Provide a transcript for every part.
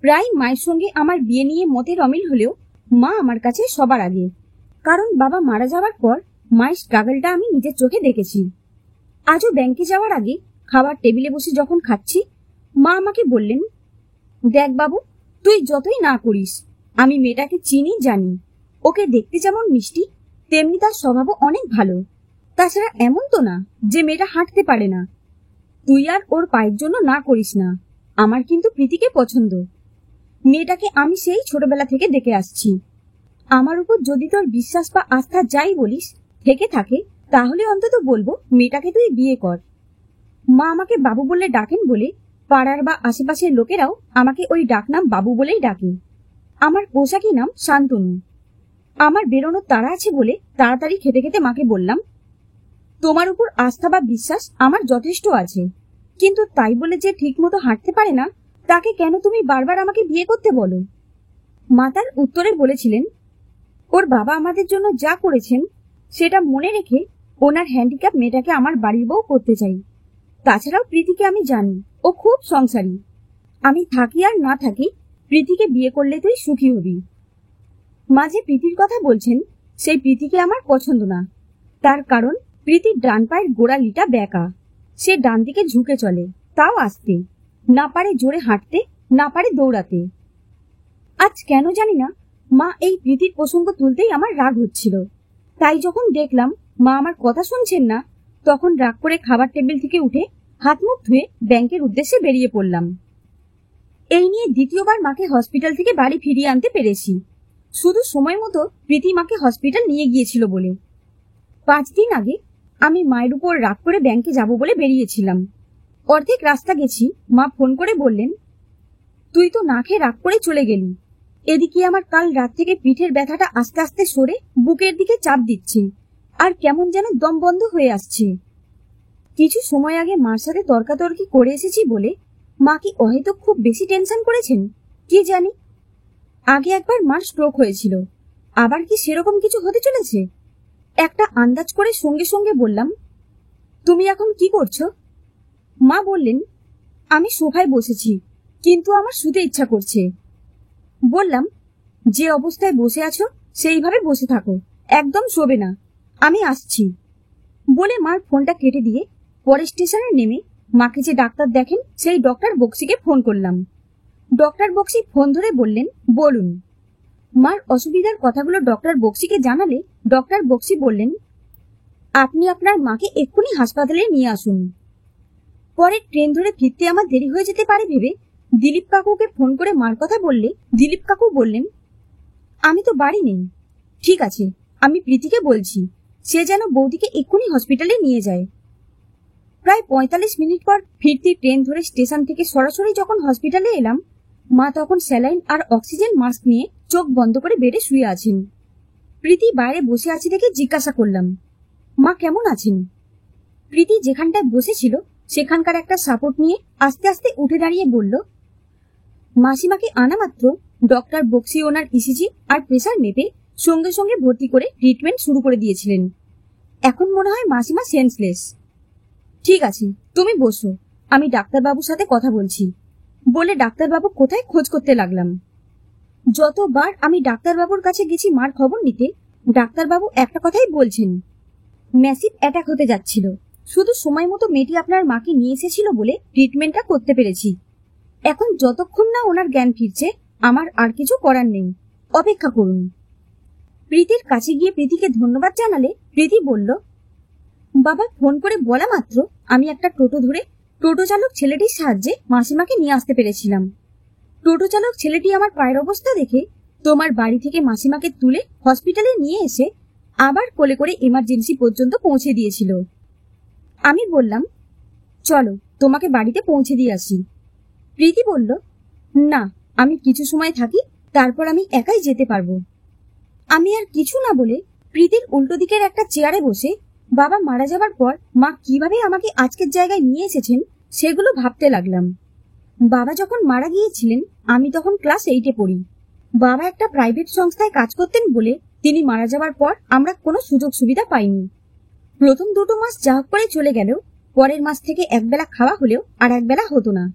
প্রায় মায়ের সঙ্গে আমার বিয়ে নিয়ে মতের অমিল হলেও মা আমার কাছে সবার আগে। কারণ বাবা মারা যাওয়ার পর মায়ের স্ট্রাগলটা আমি নিজের চোখে দেখেছি। আজও ব্যাংকে যাওয়ার আগে খাবার টেবিলে বসে যখন খাচ্ছি, মা আমাকে বললেন, দেখ বাবু, তুই যতই না করিস, আমি মেয়েটাকে চিনি, জানি। ওকে দেখতে যেমন মিষ্টি, তেমনি তার স্বভাবও অনেক ভালো। তাছাড়া এমন তো না যে মেয়েটা হাঁটতে পারে না। তুই আর ওর পায়ের জন্য না করিস না। আমার কিন্তু প্রীতিকে পছন্দ। মেয়েটাকে আমি সেই ছোটবেলা থেকে দেখে আসছি। আমার উপর যদি তোর বিশ্বাস বা আস্থা যাই বলিস থেকে থাকে, তাহলে অন্তত বলবো মেয়েটাকে তুই বিয়ে কর। মা আমাকে বাবু বলে ডাকেন বলে পাড়ার বা আশেপাশের লোকেরাও আমাকে ওই ডাকনাম বাবু বলেই ডাকে। আমার পোশাকি নাম শান্তনু। আমার বেরোনোর তাড়া আছে বলে তাড়াতাড়ি খেতে খেতে মাকে বললাম, তোমার উপর আস্থা বা বিশ্বাস আমার যথেষ্ট আছে, কিন্তু তাই বলে যে ঠিক মতো হাঁটতে পারে না, তাকে কেন তুমি বারবার আমাকে বিয়ে করতে বলো? মা তার উত্তরে বলেছিলেন, ওর বাবা আমাদের জন্য যা করেছেন সেটা মনে রেখে ওনার হ্যান্ডিক্যাপ মেয়েটাকে আমার বাড়ির বউ করতে চাই। তাছাড়াও প্রীতিকে আমি জানি, ও খুব সংসারী। আমি থাকি আর না থাকি, প্রীতিকে বিয়ে করলে তুই সুখী হবি। মা যে প্রীতির কথা বলছেন, সেই প্রীতিকে আমার পছন্দ না। তার কারণ প্রীতির ডান পায়ের গোড়ালিটা বেঁকা। সে ডান দিকে ঝুঁকে চলে, তাও আসতে। না পারে জোরে হাঁটতে, না পারে দৌড়াতে। আজ কেন জানি না মা এই প্রীতির প্রসঙ্গ তুলতেই আমার রাগ হচ্ছিল। তাই যখন দেখলাম মা আমার কথা শুনছেন না, তখন রাগ করে খাবার টেবিল থেকে উঠে হাত মুখ ধুয়ে ব্যাংকের উদ্দেশ্যে বেরিয়ে পড়লাম। এই নিয়ে দ্বিতীয়বার মাকে হসপিটাল থেকে বাড়ি ফিরিয়ে আনতে পেরেছি, শুধু সময় মতো প্রীতি মাকে হসপিটাল নিয়ে গিয়েছিল বলে। 5 দিন আগে আমি মায়ের উপর রাগ করে ব্যাংকে যাব বলে বেরিয়েছিলাম। অর্ধেক রাস্তা গেছি, মা ফোন করে বললেন, তুই তো না খেয়ে রাগ করে চলে গেলি। এদিকে আমার কাল রাত থেকে পিঠের ব্যথাটা আস্তে আস্তে সরে বুকের দিকে চাপ দিচ্ছে, আর কেমন যেন দম বন্ধ হয়ে আসছে। কিছু সময় আগে মার সাথে তর্কাতর্কি করে এসেছি বলে মা কি হয়তো খুব বেশি টেনশন করেছেন, কি জানি। আগে একবার মার স্ট্রোক হয়েছিল, আবার কি সেরকম কিছু হতে চলেছে? একটা আন্দাজ করে সঙ্গে সঙ্গে বললাম, তুমি এখন কি করছো? মা বললেন, আমি সোফায় বসেছি, কিন্তু আমার শুতে ইচ্ছা করছে। বললাম, যে অবস্থায় বসে আছো সেইভাবে বসে থাকো, একদম শোবে না, আমি আসছি। বলে মার ফোনটা কেটে দিয়ে পরে স্টেশনে নেমে মাকে যে ডাক্তার দেখেন সেই ডক্টর বক্সিকে ফোন করলাম। ডক্টর বক্সি ফোন ধরে বললেন, বলুন। মার অসুবিধার কথাগুলো ডক্টর বক্সিকে জানালে ডক্টর বক্সি বললেন, আপনি আপনার মাকে এক্ষুনি হাসপাতালে নিয়ে আসুন। পরে ট্রেন ধরে ফিরতে আমার দেরি হয়ে যেতে পারে ভেবে দিলীপ কাকুকে ফোন করে মার কথা বললে দিলীপ কাকু বললেন, আমি তো বাড়ি নেই। ঠিক আছে, আমি প্রীতিকে বলছি সে যেন বৌদিকে এক্ষুনি হসপিটালে নিয়ে যায়। প্রায় 45 মিনিট পর ফিরতি ট্রেন ধরে স্টেশন থেকে সরাসরি যখন হসপিটালে এলাম, মা তখন স্যালাইন আর অক্সিজেন মাস্ক নিয়ে চোখ বন্ধ করে বেডে শুয়ে আছেন। প্রীতি বাইরে বসে আছে দেখে জিজ্ঞাসা করলাম, মা কেমন আছেন? প্রীতি যেখানটায় বসেছিল সেখানকার একটা সাপোর্ট নিয়ে আস্তে আস্তে উঠে দাঁড়িয়ে বলল, মাসিমাকে আনা মাত্র ডক্টর বক্সি ওনার ইসিজি আর প্রেসার মেপে সঙ্গে সঙ্গে ভর্তি করে ট্রিটমেন্ট শুরু করে দিয়েছিলেন। এখন মনে হয় মাসিমা সেন্সলেস। ঠিক আছে, তুমি বসো, আমি ডাক্তারবাবুর সাথে কথা বলছি। বলে ডাক্তারবাবু কোথায় খোঁজ করতে লাগলাম। যতবার আমি ডাক্তারবাবুর কাছে গেছি মার খবর নিতে, ডাক্তারবাবু একটা কথাই বলছেন, ম্যাসিভ অ্যাটাক হতে যাচ্ছিল। শুধু সময় মতো মেয়েটি আপনার মাকে নিয়ে এসেছিল বলে ট্রিটমেন্টটা করতে পেরেছি। এখন যতক্ষণ না ওনার জ্ঞান ফিরছে আমার আর কিছু করার নেই, অপেক্ষা করুন। প্রীতির কাছে গিয়ে প্রীতিকে ধন্যবাদ জানালে প্রীতি বলল, বাবা ফোন করে বলা মাত্র আমি একটা টোটো ধরে টোটো চালক ছেলেটির সাহায্যে মাসিমাকে নিয়ে আসতে পেরেছিলাম। টোটো চালক ছেলেটি আমার পায়ের অবস্থা দেখে তোমার বাড়ি থেকে মাসিমাকে তুলে হসপিটালে নিয়ে এসে আবার কোলে করে এমার্জেন্সি পর্যন্ত পৌঁছে দিয়েছিল। আমি বললাম, চলো তোমাকে বাড়িতে পৌঁছে দিয়ে আসি। প্রীতি বলল, না, আমি কিছু সময় থাকি, তারপর আমি একাই যেতে পারবো। আমি আর কিছু না বলে প্রীতির উল্টো দিকের একটা চেয়ারে বসে বাবা মারা যাবার পর মা কিভাবে আমাকে আজকের জায়গায় নিয়ে এসেছেন সেগুলো ভাবতে লাগলাম। বাবা যখন মারা গিয়েছিলেন আমি তখন ক্লাস 8-এ পড়ি। বাবা একটা প্রাইভেট সংস্থায় কাজ করতেন বলে তিনি মারা যাবার পর আমরা কোনো সুযোগ সুবিধা পাইনি। প্রথম 2 মাস যা করে চলে গেলেও পরের মাস থেকে একবেলা খাওয়া হলেও আর একবেলা হতো না।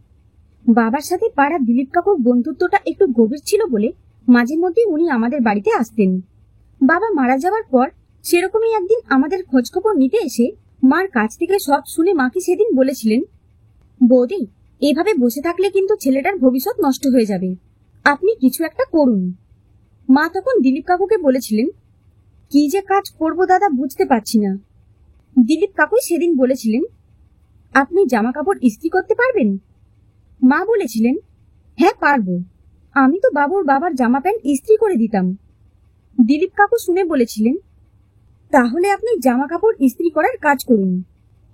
বাবার সাথে পাড়া দিলীপ কাকুর বন্ধুত্বটা একটু গভীর ছিল বলে মাঝে মধ্যে উনি আমাদের বাড়িতে আসতেন। বাবা মারা যাওয়ার পর সেরকমই একদিন আমাদের খোঁজখবর নিতে এসে মার কাছ থেকে সব শুনে মাকে সেদিন বলেছিলেন, বৌদি, এভাবে বসে থাকলে কিন্তু ছেলেটার ভবিষ্যৎ নষ্ট হয়ে যাবে, আপনি কিছু একটা করুন। মা তখন দিলীপ কাকুকে বলেছিলেন, কি যে কাজ করব দাদা বুঝতে পারছি না। দিলীপ কাকুই সেদিন বলেছিলেন, আপনি জামা কাপড় ইস্ত্রি করতে পারবেন? মা বলেছিলেন, হ্যাঁ পারবো, আমি তো বাবুর বাবার জামা প্যান্ট ইস্ত্রি করে দিতাম। দিলীপ কাকু শুনে বলেছিলেন, তাহলে আপনি জামা কাপড় ইস্ত্রি করার কাজ করুন,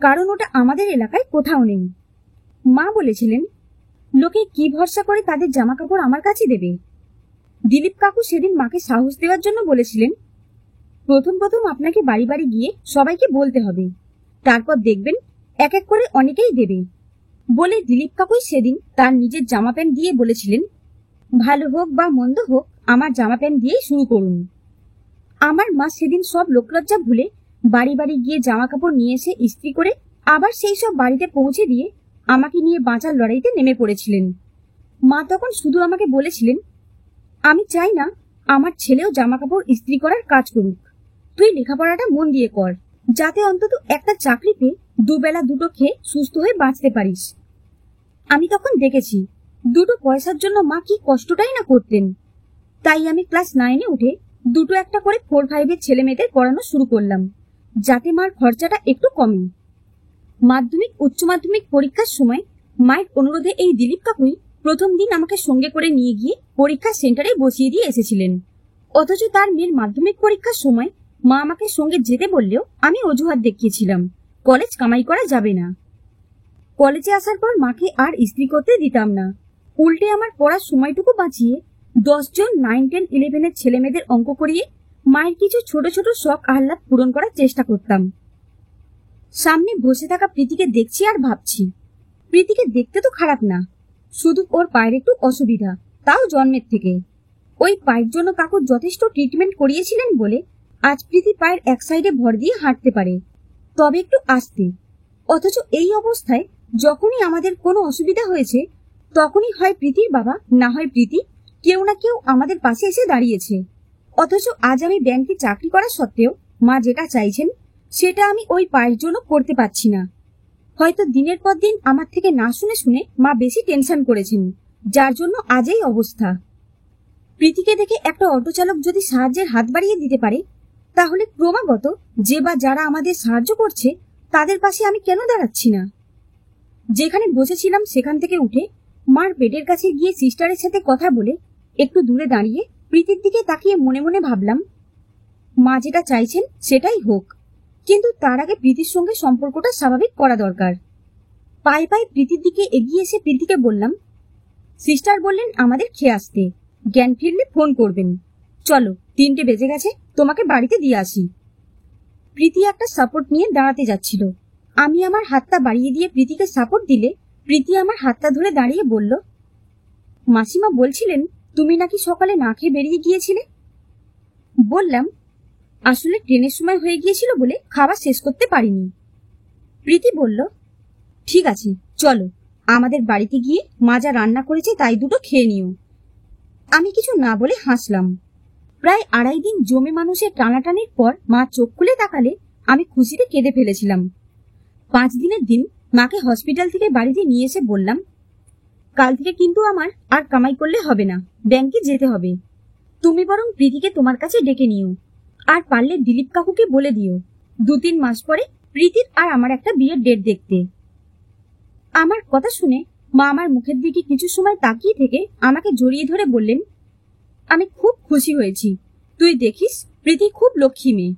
কারণ ওটা আমাদের এলাকায় কোথাও নেই। মা বলেছিলেন, লোকে কি ভরসা করে তাদের জামা কাপড় আমার কাছে দেবে? দিলীপ কাকু সেদিন মাকে সাহস দেওয়ার জন্য বলেছিলেন, প্রথম প্রথম আপনাকে বাড়ি বাড়ি গিয়ে সবাইকে বলতে হবে, তারপর দেখবেন এক এক করে অনেকেই দেবে। বলে দিলীপ কাকুই সেদিন তার নিজের জামা প্যান্ট দিয়ে বলেছিলেন, ভালো হোক বা মন্দ হোক আমার জামা প্যান্ট দিয়েই শুরু করুন। আমার মা সেদিন সব লোকলজ্জা ভুলে বাড়ি বাড়ি গিয়ে জামা কাপড় নিয়ে এসে ইস্ত্রি করে আবার সেই সব বাড়িতে পৌঁছে দিয়ে আমাকে নিয়ে বাঁচার লড়াইতে নেমে পড়েছিলেন। মা তখন শুধু আমাকে বলেছিলেন, আমি চাই না আমার ছেলেও জামা কাপড় ইস্ত্রি করার কাজ করুক, তুই লেখাপড়াটা মন দিয়ে কর, যাতে অন্তত একটা চাকরি পেয়ে দুবেলা দুটো খেয়ে সুস্থ হয়ে বাঁচতে পারিস। আমি তখন দেখেছি দুটো পয়সার জন্য মা কি কষ্টটাই না করতেন। তাই আমি ক্লাস 9-এ উঠে দুটো একটা করে 4-5-এর ছেলে মেয়েদের পড়ানো শুরু করলাম, যাতে মার খরচাটা একটু কমে। মাধ্যমিক উচ্চ মাধ্যমিক পরীক্ষার সময় মায়ের অনুরোধে এই দিলীপ কাকুই প্রথম দিন আমাকে সঙ্গে করে নিয়ে গিয়ে পরীক্ষার সেন্টারে বসিয়ে দিয়ে এসেছিলেন। অথচ তার মেয়ের মাধ্যমিক পরীক্ষার সময় মা আমাকে সঙ্গে যেতে বললেও আমি অজুহাত দেখিয়েছিলাম, কলেজ কামাই করা যাবে না। কলেজে আসার পর মাকে আর ইস্ত্রি করতে দিতাম না, উল্টে আমার পড়ার সময়টুকু বাঁচিয়ে 10 জন 9, 10, 11-এর ছেলে মেয়েদের অঙ্ক করিয়ে মায়ের কিছু ছোট ছোট শখ আহ্লাদ পূরণ করার চেষ্টা করতাম। সামনে বসে থাকা প্রীতিকে দেখছি আর ভাবছি, প্রীতিকে দেখতে তো খারাপ না, শুধু ওর পায়ের একটু অসুবিধা, তাও জন্মের থেকে। ওই পায়ের জন্য কাকু যথেষ্ট ট্রিটমেন্ট করিয়েছিলেন বলে আজ প্রীতি পায়ের এক সাইডে ভর দিয়ে হাঁটতে পারে, তবে একটু আস্তে। অথচ এই অবস্থায় যখনই আমাদের কোনো অসুবিধা হয়েছে তখনই হয় প্রীতির বাবা না হয় প্রীতি কেউ না কেউ আমাদের পাশে এসে দাঁড়িয়েছে। অথচ আজ আমি ব্যাংকে চাকরি করা সত্ত্বেও মা যেটা চাইছেন সেটা আমি ওই পায়ের জন্য করতে পারছি না। হয়তো দিনের পর দিন আমার থেকে না শুনে শুনে মা বেশি টেনশন করেছেন, যার জন্য আজ এই অবস্থা। প্রীতিকে দেখে একটা অটো চালক যদি সাহায্যের হাত বাড়িয়ে দিতে পারে, তাহলে ক্রমাগত যে বা যারা আমাদের সাহায্য করছে তাদের পাশে আমি কেন দাঁড়াচ্ছি না? যেখানে বসেছিলাম সেখান থেকে উঠে মার বেডের কাছে গিয়ে সিস্টারের সাথে কথা বলে একটু দূরে দাঁড়িয়ে প্রীতির দিকে তাকিয়ে মনে মনে ভাবলাম, মা যেটা চাইছেন সেটাই হোক, কিন্তু তার আগে প্রীতির সঙ্গে সম্পর্কটা স্বাভাবিক করা দরকার। পায়ে পায়ে প্রীতির দিকে এগিয়ে এসে প্রীতিকে বললাম, সিস্টার বললেন আমাদের খেয়ে আসতে, জ্ঞান ফিরলে ফোন করবেন, চলো 3টে বেজে গেছে, তোমাকে বাড়িতে দিয়ে আসি। প্রীতি একটা সাপোর্ট নিয়ে দাঁড়াতে যাচ্ছিল, আমি আমার হাতটা বাড়িয়ে দিয়ে প্রীতিকে সাপোর্ট দিলে প্রীতি আমার হাতটা ধরে দাঁড়িয়ে বলল, মাসিমা বলছিলেন তুমি নাকি সকালে না খেয়ে বেরিয়ে গিয়েছিলে। বললাম, আসলে ট্রেনের সময় হয়ে গিয়েছিল বলে খাবার শেষ করতে পারিনি। প্রীতি বলল, ঠিক আছে চলো, আমাদের বাড়িতে গিয়ে মা যা রান্না করেছে তাই দুটো খেয়ে নিও। আমি কিছু না বলে হাসলাম। প্রায় 2.5 দিন জমে মানুষের টানাটানির পর মা চোখ খুলে তাকালে আমি খুশিতে কেঁদে ফেলেছিলাম। 5 দিনের দিন মাকে হসপিটাল থেকে বাড়িতে নিয়ে এসে বললাম, কাল থেকে কিন্তু আমার আর কামাই করলে হবে না, ব্যাংকে যেতে হবে। তুমি বরং প্রীতিকে তোমার কাছে ডেকে নিও, আর পারলে দিলীপ কাকুকে বলে দিও 2-3 মাস পরে প্রীতির আর আমার একটা বিয়ের ডেট দেখতে। আমার কথা শুনে মা আমার মুখের দিকে কিছু সময় তাকিয়ে থেকে আমাকে জড়িয়ে ধরে বললেন, আমি খুব খুশি হয়েছি, তুই দেখিস প্রীতি খুব লক্ষ্মী মেয়ে।